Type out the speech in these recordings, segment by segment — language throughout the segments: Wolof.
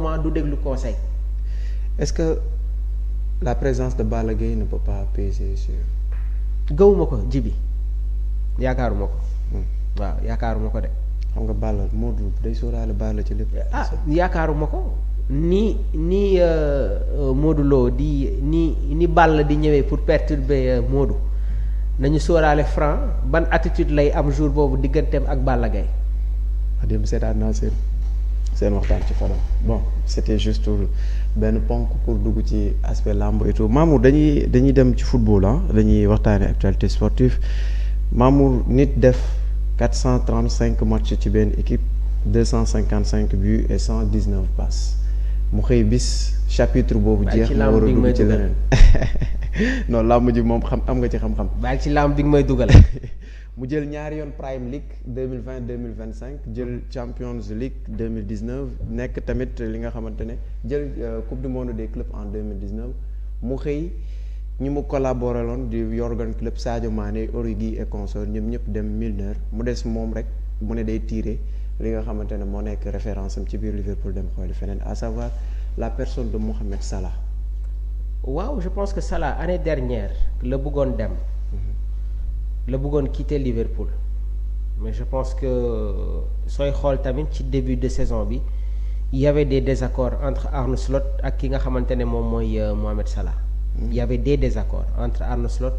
moment du déglu conseil. Est-ce que la présence de Balla Gaye ne peut pas peser sur. gëwuma ko jibi yaakaaruma ko. waaw yaakaaruma ko de. xam nga Balla Modou day sóoraale Balla ci lépp. yaakaaruma ko ni Modou Lo ni Balla di ñëwee pour perturber Modou nañu sóoraale Franc ban attitude lay am jour boobu digganteem ak Balla Gaye. dem seetaan naa seen waxtaan ci Fadam bon c'était juste benn ponk pour dugg ci aspect lamb et tout Mamour dañuy dem ci football dañuy waxtaane actualité sportive Mamour nit def 435 matchs ci benn équipe 255 buts et 119 passes mu xëy bis chapitre boobu jeex mu war a dugg ci leneen non lamb ji moom am nga ci xam-xam. baal ci lamb bi nga may dugal. mu jël ñaari yoon Prime League 2020-2025 jël Champions League 2019 nekk tamit li nga xamante ne jël Coupe du monde des clubs en 2019 mu xëy ñi mu collaboré loon di Jürgen Klopp Sadio Mané Origi et consorts ñoom ñëpp dem Milner mu des moom rek mu ne day tirer li nga xamante ne moo nekk référence am ci biir Liverpool dem xooli feneen à savoir la personne de Mohamed Salah. waaw je pense que Salah année dernière la bëggoon dem. la bëggoon quitter Liverpool mais je pense que sooy xool tamit ci début de saison bi il y avait des désaccords entre Arne Slot ak ki nga xamante ne moom mooy Mohamed Salah. il y avait des désaccords entre Arne Slot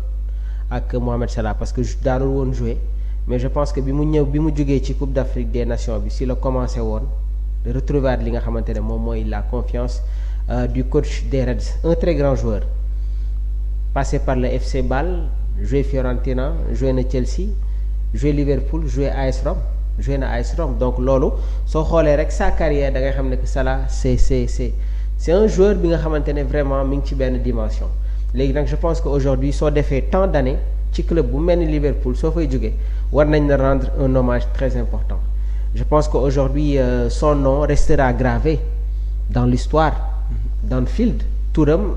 ak Mohamed Salah parce que daanul woon jouer mais je pense que bi mu jógee ci Coupe d'Afrique des Nations bi si la commencé woon retrouver li nga xamante ne moom mooy la confiance du coach des Reds un très grand joueur passé par le FC Bâle. joué Fiorentina joué na Chelsea joué Liverpool joué AS Rome joué na AS Rome donc loolu soo xoolee rek sa carrière da ngay xam ne que Salah c'est un joueur bi nga xamante ne vraiment mi ngi ci benn dimension léegi nag je pense que aujourd'hui soo defee tant d'années ci club bu mel ni Liverpool soo fay jógee war nañ la rendre un hommage très important je pense que aujourd'hui son nom restera gravé dans l'histoire d'Anfield turam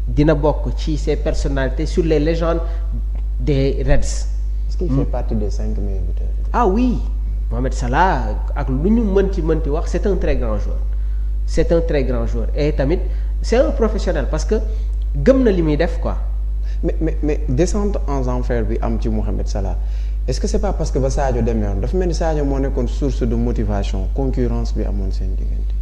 dina bokk ci ces personnalités sur les légendes des Reds. Est-ce qu'il fait partie des 5 meilleurs buteurs? Ah oui Mohamed Salah ak lu ñu mënti wax c'est un très grand joueur et tamit c'est un professionnel parce que gëm na li muy def quoi. mais descente en enfer bi am ci Mohamed Salah est-ce que c'est pas parce que ba Sadio demee woon dafa mel ni Sadio moo nekkoon source de motivation concurrence bi amoon seen diggante.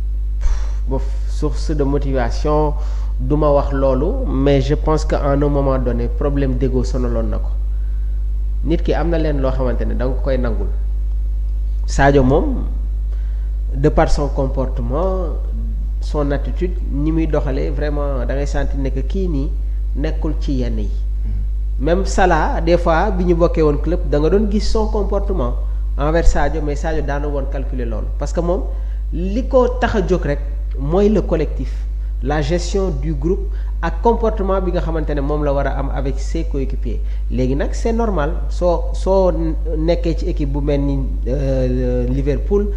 Source de motivation. duma wax loolu mais je pense que à un moment donné problème d'ego sonaloon na ko nit ki am na leen loo xamante ne da nga koy nangul Sadio moom de par son comportement son attitude ni muy doxalee vraiment da ngay sentir ne que kii nii nekkul ci yenn yi même Salah des fois bi ñu bokkee woon club da nga doon gis son comportement envers Sadio mais Sadio daana woon calculer loolu parce que moom li ko tax a jóg rek mooy le collectif la gestion du groupe ak comportement bi nga xamante ne moom la war a am avec ses coéquipiers léegi nag c'est normal soo nekkee ci équipe bu mel ni Liverpool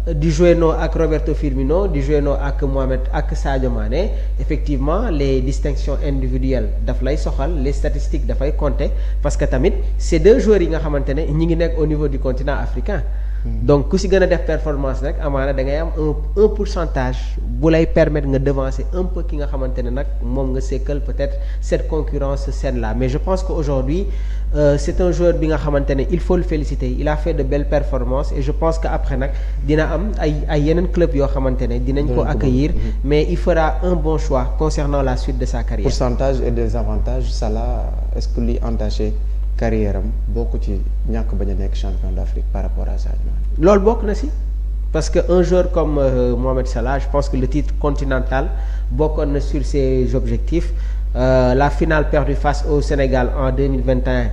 di jouer noo ak Roberto Firmino di jouer noo ak Mohamed ak Sadio Mané effectivement les distinctions individuelles daf lay soxal les statistiques dafay compter parce que tamit c'est deux joueurs yi nga xamante ne ñi ngi nekk au niveau du continent africain donc ku si gën a def performance rek amaana da ngay am un pourcentage bu lay permettre nga devancer un peu ki nga xamante ne nag moom nga sekkal peut-être cette concurrence saine là mais je pense que aujourd'hui c'est un joueur bi nga xamante ne il faut le féliciter il a fait de belles performances et je pense que après nag dina am ay yeneen club yoo xamante ne dinañ ko accueillir mais il fera un bon choix concernant la suite de sa carrière. Pourcentage et des avantages Salah est-ce que li entaché carrière am bokk ci ñàkk bañ a nekk champion d'Afrique par rapport à Sadio Mané. loolu bokk na si parce que un joueur comme Mohamed Salah je pense que le titre continental bokkoon na sur ses objectifs la finale perdue face au Sénégal en 2021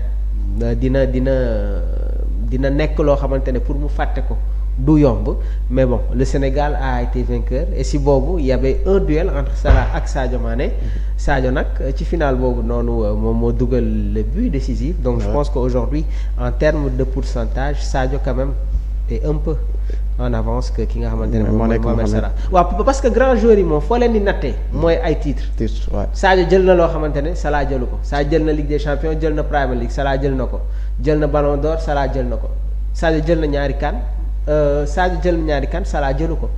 dina nekk loo xamante ne pour mu fàtte ko du yomb mais bon le Sénégal a été vainqueur et si boobu il y avait un duel entre Salah ak Sadio Mané Sadio nag ci finale boobu noonu moom moo dugal le but décisif donc je pense qu'aujourd'hui en termes de pourcentage Sadio quand même est un peu en avance que ki nga xamante ne moom Mohamed Salah waaw parce que grand joueur yi moom foo leen di nattee mooy ay titres Sadio jël na loo xamante ne Salah jëlu ko Sadio jël na Ligue des Champions jël na Premier League Salah jël na ko jël na Ballon d'Or Salah jël na ko Sadio jël na ñaari CAN Sadio jël na ñaari CAN Salah jëlu ko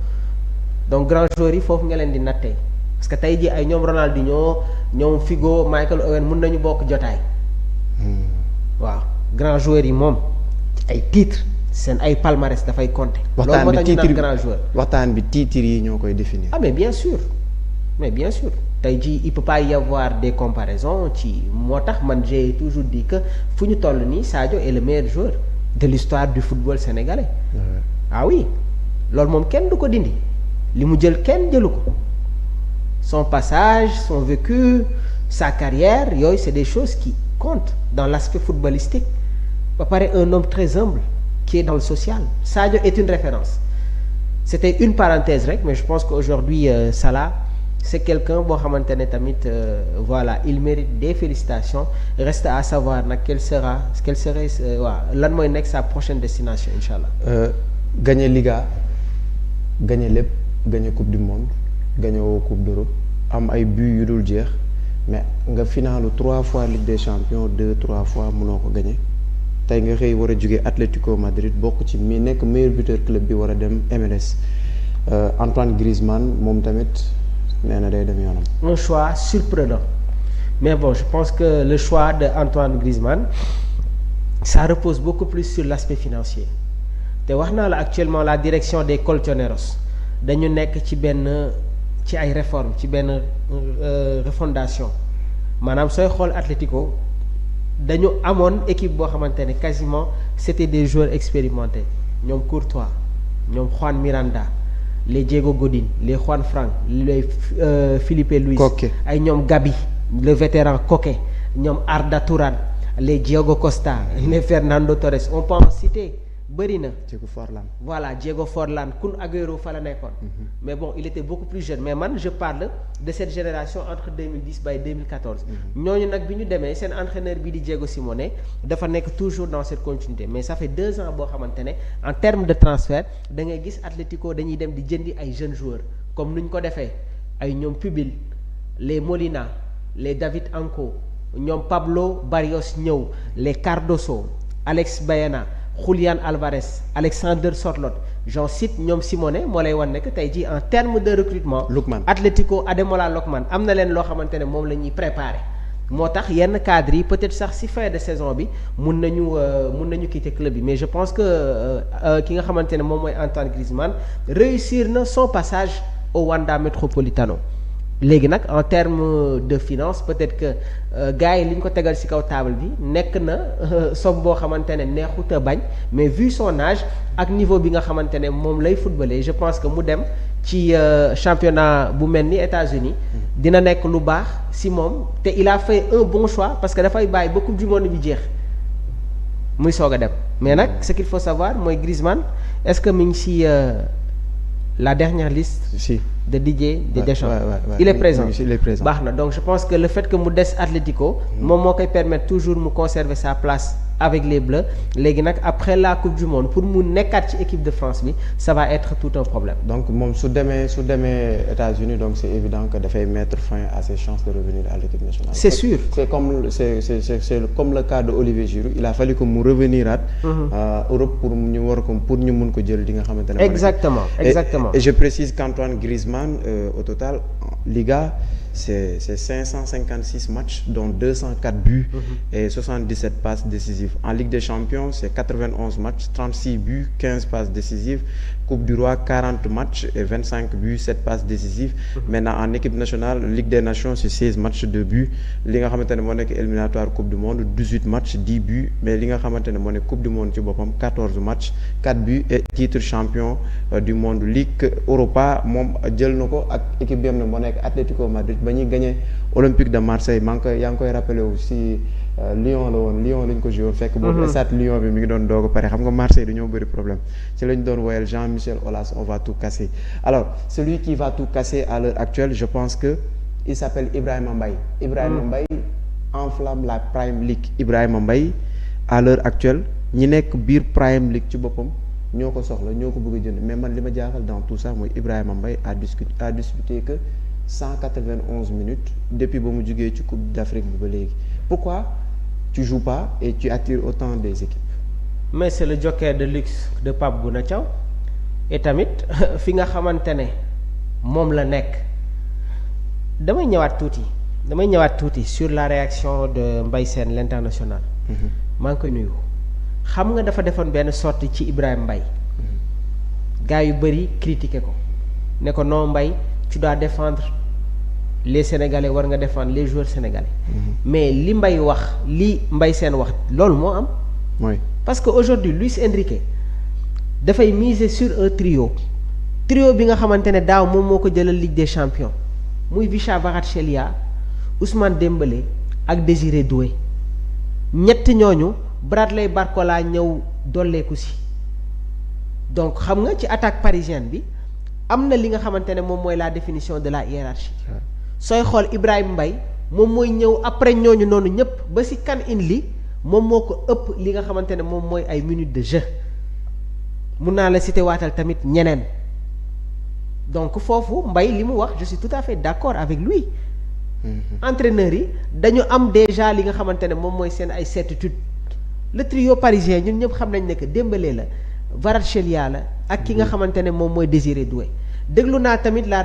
donc grands joueurs yi foofu nga leen di nattee parce que tey jii ay ñoom Ronaldinho ñoom Figo Michael Owen mun nañu bokk jotaay. waaw grands joueurs yi moom ay titres seen ay palmarès dafay compter. loolu moo tax ñu naan grand joueur. waxtaan bi titres yi ñoo koy définir. ah mais bien sûr tey jii il peut pas y avoir des comparaisons ci moo tax man j'ai toujours dit que fu ñu toll nii Sadio est le meilleur joueur de l'histoire du football sénégalais. ah oui loolu moom kenn du ko dindi li mu jël kenn jëlu ko son passage son vécu sa carrière yooyu c'est des choses qui comptent dans l'aspect footballistique ba pare un homme très humble qui est dans le social. Sadio est une référence. C'était une parenthèse rek mais je pense qu'aujourd'hui Salah c'est quelqu'un boo xamante ne tamit voilà il mérite des félicitations reste à savoir nag quelle serait lan mooy nekk sa prochaine destination incha allah. Gagner Liga gagner lépp gagner coupe du monde gagner coupe d'Europe am ay buts yu dul jeex mais nga finalu 3 fois Ligue des champions 2-3 fois mënoo ko gagner tey nga xëy war a jóge Atlético Madrid bokk ci mi nekk meilleur buteur club bi war a dem MLS Antoine Griezmann moom tamit. nee na day dem yoonam. Un choix surprenant mais bon je pense que le choix de Antoine Griezmann ça repose beaucoup plus sur l'aspect financier te wax naa la actuellement la direction des Colchoneros dañu nekk ci ay réformes ci benn refondation maanaam sooy xool Atlético dañu amoon équipe boo xamante ne quasiment c'était des joueurs expérimentés ñoom Courtois ñoom Juan Miranda. les Diego Godin les Juan Frank les Filipe Luis ay ñoom Gabi le vétéran Koke ñoom Arda Turan les Diego Costa les Fernando Torres on peut en citer bëri na. Diego Forlan. Voilà Diego Forlan Kun Agüero fa la nekkoon. Mais bon il était beaucoup plus jeune mais man je parle de cette génération entre 2010 ba 2014. ñooñu nag bi ñu demee seen entraîneur bi di Diego Simeone dafa nekk toujours dans cette continuité mais ça fait 2 ans boo xamante ne en termes de transfert da ngay gis Atlético dañuy dem di jëndi ay jeunes joueurs comme nu ñu ko defee ay ñoom Pubil les Molina les David Anco ñoom Pablo Barrios ñëw les Cardoso Alex Baena. Julián Álvarez Alexander Sorloth j'en cite ñoom Simone moo lay wan ne que tey jii en termes de recrutement. Lookman Atlético Ademola Lookman am na leen loo xamante ne moom la ñuy préparer moo tax yenn cadres yi peut-être sax ci fin de saison bi mun nañu quitter club bi mais je pense que ki nga xamante ne moom mooy Antoine Griezmann réussir na son passage au Wanda Metropolitano. léegi nag en termes de finance peut-être que gars yi li ñu ko tegal ci kaw table bi nekk na somme boo xamante ne neexut a bañ mais vu son âge ak niveau bi nga xamante ne moom lay footballer je pense que mu dem ci championnat bu mel ni États-Unis dina nekk lu baax ci moom te il a fait un bon choix parce que dafay bàyyi ba coupe du monde bi jeex muy soog a dem mais nag ce qu'il faut savoir mooy Griezmann est-ce que mi ngi ci la dernière liste. Si. de Didier Deschamps. Il est présent. baax na donc je pense que le fait que mu des Atlético. moom moo koy permettre toujours mu conserver sa place avec les Bleus léegi nag après la Coupe du Monde pour mu nekkaat ci équipe de France bi ça va être tout un problème. donc moom su demee États-Unis donc c'est évident que dafay mettre fin à ses chances de revenir à l'équipe nationale. C'est sûr. C'est comme le cas de Olivier Giroud il a fallu que mu revenir Europe pour ñu mun ko jël di nga xamante ne. Exactement. Et je précise qu'Antoine Griezmann au total Liga c'est 556 matchs dont 204 buts et 77 passes décisives. En Ligue des Champions c'est 91 matchs 36 buts 15 passes décisives. Coupe du Roi 40 matchs et 25 buts 7 passes décisives. Maintenant en équipe nationale Ligue des Nations c'est 16 matchs 2 buts li nga xamante ne moo nekk éliminatoire Coupe du Monde 18 matchs 10 buts mais li nga xamante ne moo nekk Coupe du Monde ci boppam 14 matchs 4 buts et titre champion du monde. Ligue Europa moom jël na ko ak équipe bi am na moo nekk Atlético Madrid ba ñuy gagné Olympique de Marseille yaa ngi koy rappelé aussi Lyon la woon Lyon lañ ko joué woon fekk boobu stade Lyon bi mi ngi doon doog a pare xam nga Marseille dañoo bëri problème ci lañ doon woyal Jean-Michel Aulas on va tout casser. Alors celui qui va tout casser à l'heure actuelle je pense que il s'appelle Ibrahima Mbaye. Ibrahima Mbaye enflamme la Prime League. Ibrahima Mbaye à l'heure actuelle ñi nekk biir Prime League ci boppam ñoo ko soxla ñoo ko bëgg a jënd mais man li ma jaaxal dans tout ça mooy Ibrahima Mbaye a disputé que 191 minutes depuis ba mu jugee ci Coupe d'Afrique bi ba léegi. Pourquoi tu joues pas et tu attires autant des équipes? Mais c'est le joker de luxe de Pape Bouna Thiaw et tamit fi nga xamante ne moom la nekk. damay ñëwaat tuuti sur la réaction de Mbaye Sène l'international. maa ngi koy nuyu. xam nga dafa defoon benn sortie ci Ibrahima Mbaye. gars yu bëri critiqué ko ne ko non Mbaye tu dois défendre les Sénégalais, war nga défendre les joueurs sénégalais. mais li Mbaye wax li Mbaye Sène wax loolu moo am. oui parce que aujourd'hui Luis Enrique dafay miser sur un trio bi nga xamante ne daaw moom moo ko jëlal Ligue des Champions muy Visca Kvaratskhelia, Ousmane Dembélé ak Désiré Doué ñett ñooñu Bradley Barcola ñëw dolleeku si donc xam nga ci attaque parisienne bi am na li nga xamante ne moom mooy la définition de la hiérarchie. sooy xool Ibrahima Mbaye moom mooy ñëw après ñooñu noonu ñëpp ba si Kane Inli moom moo ko ëpp li nga xamante ne moom mooy ay minutes de jeu mun naa la cité waatal tamit ñeneen donc foofu Mbaye li mu wax je suis tout à fait d'accord avec lui. entraîneurs yi dañu am déjà li nga xamante ne moom mooy seen ay certitude le trio parisien ñun ñëpp xam nañ ne que Dembélé la Kvaratskhelia la ak ki nga xamante ne moom mooy Désiré Doué déglu naa tamit la